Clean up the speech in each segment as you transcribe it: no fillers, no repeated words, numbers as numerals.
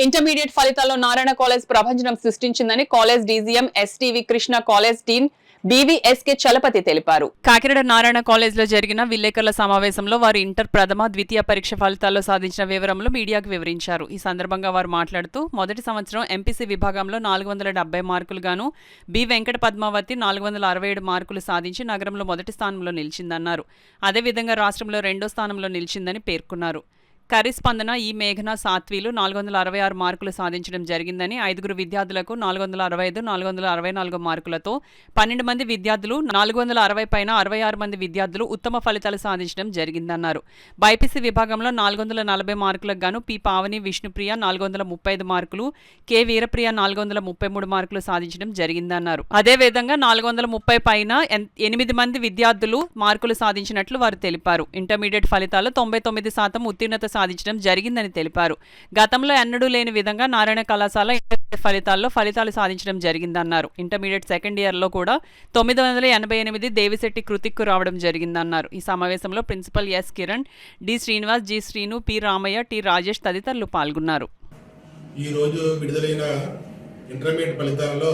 Intermediate ఫలితాల్లో Narayana college ప్రభంజనం సృష్టించిందని college DGM STV Krishna college dean BVSK Chalapathi తెలిపారు. కాకినాడ నారాయణ కాలేజ్ లో జరిగిన విలేకరుల సమావేశంలో వారు ఇంటర్ ప్రథమ ద్వితీయ పరీక్ష ఫలితాల్లో సాధించిన వివరములు మీడియాకు వివరించారు. ఈ సందర్భంగా వారు మాట్లాడుతూ మొదటి సంవత్సరం ఎంపీసీ విభాగంలో 470 మార్కులు గాను బి వెంకట పద్మావతి 467 మార్కులు సాధించి నగరంలో మొదటి స్థానంలో నిలిచిందన్నారు. అదేవిధంగా రాష్ట్రంలో రెండో స్థానంలో నిలిచిందని పేర్కొన్నారు. కరిస్పందన ఈ మేఘన సాత్వీలు 466 మార్కులు సాధించడం జరిగిందని, 5 విద్యార్థులకు 465, 464 మార్కులతో 12 మంది విద్యార్థులు 460 పైన 66 మంది విద్యార్థులు ఉత్తమ ఫలితాలు సాధించడం జరిగిందన్నారు. బైపీసీ విభాగంలో 440 మార్కులకు గాను పి పావని విష్ణుప్రియ 435 మార్కులు, కె వీరప్రియ 433 మార్కులు సాధించడం జరిగిందన్నారు. అదేవిధంగా 430 పైన 8 మంది విద్యార్థులు మార్కులు సాధించినట్లు వారు తెలిపారు. ఇంటర్మీడియట్ ఫలితాల్లో 99% ఉత్తీర్ణత సాధించడం జరిగిందని తెలిపారు. గతంలో ఎన్నడూ లేని విధంగా నారాయణ కళాశాల ఇంటర్మీడియట్ ఫలితాలు సాధించడం జరిగిందన్నారు. ఇంటర్మీడియట్ సెకండ్ ఇయర్లో కూడా 988 దేవిశెట్టి కృతిక్కు రావడం జరిగిందన్నారు. ఈ సమావేశంలో principal S Kiran, D Srinivas, G Srinu, P Ramaiah, T Rajesh తదితరులు పాల్గొన్నారు. ఈ రోజు విడుదలైన ఇంటర్మీడియట్ ఫలితాలలో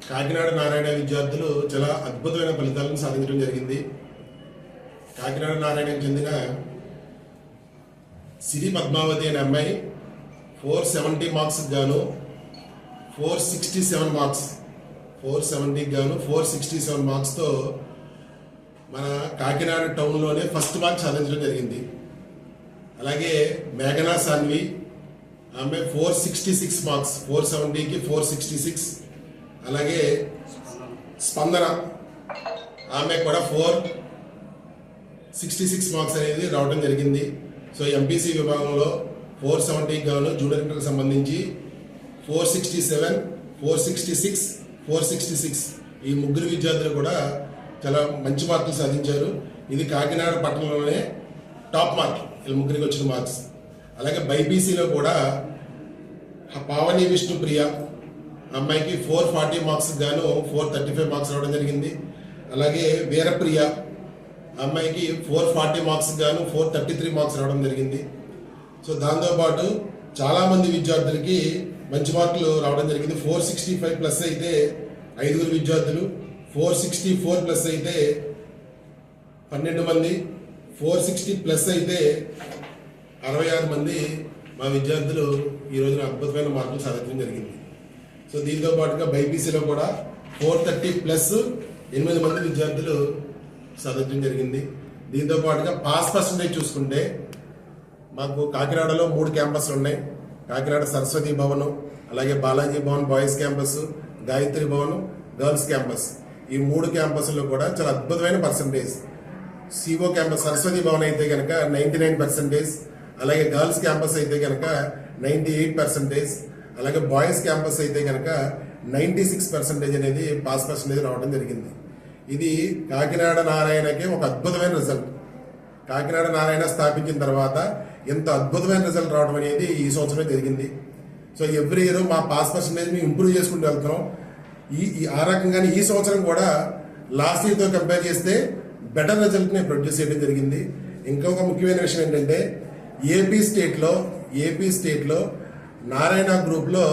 కాకినాడ నారాయణ విద్యార్థులు చాలా అద్భుతమైన ఫలితాలను సాధించడం జరిగింది. కాకినాడ నారాయణకు చెందిన సిరి పద్మావతి అనే అమ్మాయి 470 మార్క్స్ గాను 467 మార్క్స్ 470 గాను 467 మార్క్స్తో మన కాకినాడ టౌన్లోనే ఫస్ట్ మార్క్ సాధించడం జరిగింది. అలాగే మేఘనా సాన్వి ఆమె 466 మార్క్స్ 470కి 466. అలాగే స్పందన ఆమె కూడా 466 మార్క్స్ అనేది రావడం జరిగింది. సో ఎంపీసీ విభాగంలో 470 గాను జూనియర్ ఇంటర్కి సంబంధించి 467, 466, 466 ఈ ముగ్గురు విద్యార్థులు కూడా చాలా మంచి మార్కులు సాధించారు. ఇది కాకినాడ పట్టణంలోనే టాప్ మార్క్ వీళ్ళ ముగ్గురికి వచ్చిన మార్క్స్. అలాగే బైపీసీలో కూడా పావని విష్ణుప్రియ అమ్మాయికి 440 మార్క్స్ గాను 435 మార్క్స్ రావడం జరిగింది. అలాగే వీరప్రియ అమ్మాయికి 440 మార్క్స్ గాను 433 మార్క్స్ రావడం జరిగింది. సో దాంతోపాటు చాలామంది విద్యార్థులకి మంచి మార్కులు రావడం జరిగింది. 465 ప్లస్ అయితే 5 విద్యార్థులు, 464 ప్లస్ అయితే 12 మంది, 460 ప్లస్ అయితే 66 మంది మా విద్యార్థులు ఈ రోజున అద్భుతమైన మార్కులు సాధించడం జరిగింది. సో దీంతో పాటుగా బైపీసీలో కూడా 430 ప్లస్ 8 మంది విద్యార్థులు సాధించడం జరిగింది. దీంతో పాటుగా పాస్ పర్సంటేజ్ చూసుకుంటే మాకు కాకినాడలో 3 క్యాంపస్లు ఉన్నాయి. కాకినాడ సరస్వతి భవన్, అలాగే Balaji Bhavan boys campus, Gayatri Bhavan girls campus. ఈ 3 క్యాంపస్లో కూడా చాలా అద్భుతమైన percentage. CO campus Saraswati Bhavan అయితే కనుక 99%, అలాగే గర్ల్స్ క్యాంపస్ అయితే కనుక 98%, అలాగే బాయ్స్ క్యాంపస్ అయితే కనుక 96% అనేది పాస్ పర్సంటేజ్ రావడం జరిగింది. ఇది కాకినాడ నారాయణకి ఒక అద్భుతమైన రిజల్ట్. కాకినాడ నారాయణ స్థాపించిన తర్వాత ఎంత అద్భుతమైన రిజల్ట్ రావడం అనేది ఈ సంవత్సరం జరిగింది. సో ఎవ్రీ ఇయర్ మా పాస్ పర్సంటేజ్ మేము ఇంప్రూవ్ చేసుకుంటూ వెళ్తున్నాం. ఆ రకంగానే ఈ సంవత్సరం కూడా లాస్ట్ ఇయర్తో కంపేర్ చేస్తే బెటర్ రిజల్ట్ని ప్రొడ్యూస్ చేయడం జరిగింది. ఇంకొక ముఖ్యమైన విషయం ఏంటంటే ఏపీ స్టేట్లో నారాయణ గ్రూప్లో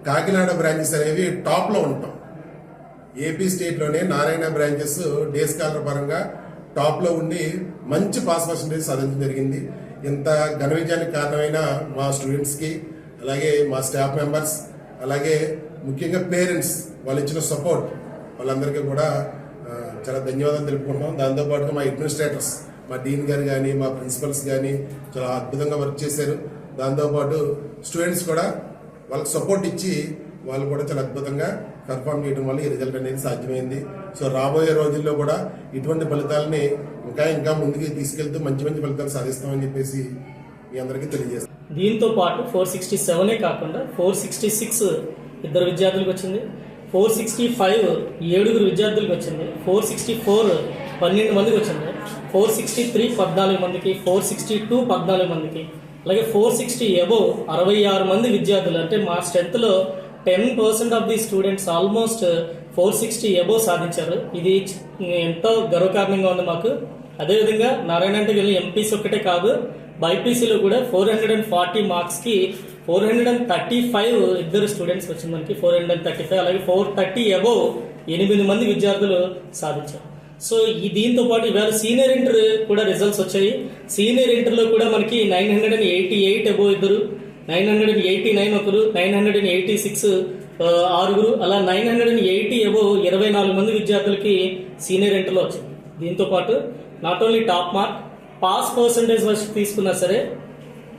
కాకినాడ బ్రాంచెస్ అనేవి టాప్లో ఉంటాం. ఏపీ స్టేట్లోనే నారాయణ బ్రాంచెస్ డే స్కాలర్ పరంగా టాప్లో ఉండి మంచి పాస్ పర్సంటేజ్ సాధించడం జరిగింది. ఇంత ఘన విజయానికి కారణమైన మా స్టూడెంట్స్కి, అలాగే మా స్టాఫ్ మెంబర్స్, అలాగే ముఖ్యంగా పేరెంట్స్ వాళ్ళు ఇచ్చిన సపోర్ట్ వాళ్ళందరికీ కూడా చాలా ధన్యవాదాలు తెలుపుకుంటున్నాం. దాంతోపాటుగా మా అడ్మినిస్ట్రేటర్స్, మా డీన్ గారు కానీ మా ప్రిన్సిపల్స్ కానీ చాలా అద్భుతంగా వర్క్ చేశారు. దాంతోపాటు స్టూడెంట్స్ కూడా వాళ్ళకి సపోర్ట్ ఇచ్చి వాళ్ళు కూడా చాలా అద్భుతంగా పర్ఫామ్ చేయడం వల్ల ఈ రిజల్ట్ అనేది సాధ్యమైంది. సో రాబోయే రోజుల్లో కూడా ఇటువంటి ఫలితాలని ఇంకా ముందుకు తీసుకెళ్తూ మంచి ఫలితాలు సాధిస్తామని చెప్పేసి మీ అందరికీ తెలియజేస్తాం. దీంతో పాటు 467 కాకుండా 466 2 విద్యార్థులకు వచ్చింది, 465 7 విద్యార్థులకు వచ్చింది, 464 12 మందికి వచ్చింది, 463 14 మందికి, 462 14 మందికి, అలాగే 460 అబోవ్ 66 మంది విద్యార్థులు. అంటే మా స్ట్రెంత్లో 10% of the students almost 460 above సాధించారు. ఇది ఎంతో గర్వకారణంగా ఉంది మాకు. అదేవిధంగా నారాయణ అంటే ఎంపీసీ ఒక్కటే కాదు, బైపీసీలో కూడా 440 మార్క్స్కి 435 ఇద్దరు స్టూడెంట్స్ వచ్చింది మనకి, 435. అలాగే 430 అబోవ్ 8 మంది విద్యార్థులు సాధించారు. సో దీంతో పాటు ఇవాళ సీనియర్ ఇంటర్ కూడా రిజల్ట్స్ వచ్చాయి. సీనియర్ ఇంటర్లో కూడా మనకి 988 అబోవ్ ఇద్దరు, 989 ఒకరు, 986 ఆరుగురు, అలా 980 అబోవ్ 24 మంది విద్యార్థులకి సీనియర్ ఇంటర్లో వచ్చింది. దీంతో పాటు not only top mark, pass percentage తీసుకున్నా సరే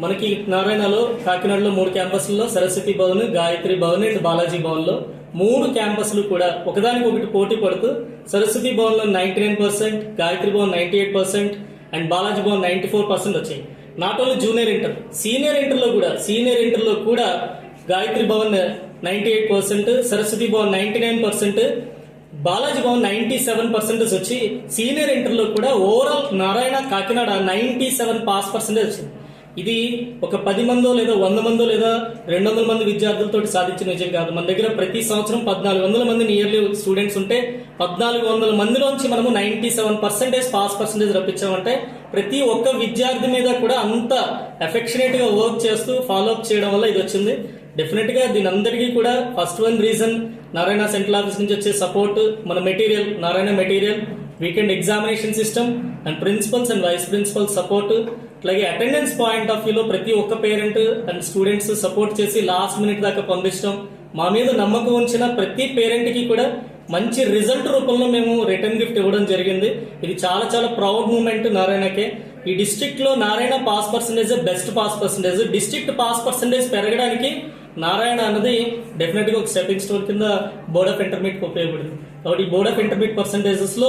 మనకి నారాయణలో, కాకినాడలో 3 క్యాంపస్లలో, సరస్వతి భవన్, గాయత్రి భవన్ అండ్ బాలాజీ భవన్లో 3 క్యాంపస్లు కూడా ఒకదానికొకటి పోటీ పడుతూ సరస్వతి భవన్లో 99%, గాయత్రి భవన్ 98% అండ్ బాలాజీ భవన్ 94% వచ్చాయి. Not only junior inter, senior ఇంటర్లో కూడా గాయత్రి భవన్ 98%, సరస్వతి భవన్ 99%, బాలాజీ భవన్ 97% వచ్చి సీనియర్ ఇంటర్లో కూడా overall Narayana Kakinada 97 pass percentage వచ్చింది. ఇది ఒక 10 మందో లేదా 100 మందో లేదా 200 మంది విద్యార్థులతో సాధించిన విజయం కాదు. మన దగ్గర ప్రతి సంవత్సరం 1400 మంది నియర్లీ స్టూడెంట్స్ ఉంటే 1400 మందిలోంచి మనము 97% పాస్ పర్సెంటేజ్ రప్పించామంటే ప్రతి ఒక్క విద్యార్థి మీద కూడా అంత ఎఫెక్షనేట్ గా వర్క్ చేస్తూ ఫాలో అప్ చేయడం వల్ల ఇది వచ్చింది. డెఫినెట్ గా దీని అందరికీ కూడా first one reason Narayana central office నుంచి వచ్చే సపోర్ట్, మన material, Narayana material, weekend examination system and principals and vice principal support, అలాగే అటెండెన్స్ పాయింట్ ఆఫ్ వ్యూలో ప్రతి ఒక్క పేరెంట్ అండ్ స్టూడెంట్స్ సపోర్ట్ చేసి లాస్ట్ మినిట్ దాకా పంపించడం, మా మీద నమ్మకం ఉంచిన ప్రతి పేరెంట్ కి కూడా మంచి రిజల్ట్ రూపంలో మేము రిటర్న్ గిఫ్ట్ ఇవ్వడం జరిగింది. ఇది చాలా చాలా ప్రౌడ్ మూమెంట్ నారాయణకే. ఈ డిస్ట్రిక్ట్ లో Narayana pass percentage best pass percentage. District pass percentage పెరగడానికి నారాయణ అన్నది డెఫినెట్ గా ఒక స్టెప్పింగ్ స్టోన్ కింద బోర్డ్ ఆఫ్ ఇంటర్మీడియట్ ఉపయోగపడింది. కాబట్టి ఈ బోర్డ్ ఆఫ్ ఇంటర్మీడియట్ పర్సెంటేజెస్ లో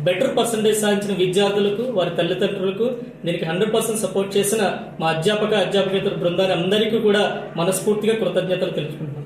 బెటర్ పర్సెంటేజ్ సాధించిన విద్యార్థులకు, వారి తల్లిదండ్రులకు, దీనికి 100% సపోర్ట్ చేసిన మా అధ్యాపకేతర బృందాన్ని అందరికీ కూడా మనస్ఫూర్తిగా కృతజ్ఞతలు తెలుపుకుంటున్నాం.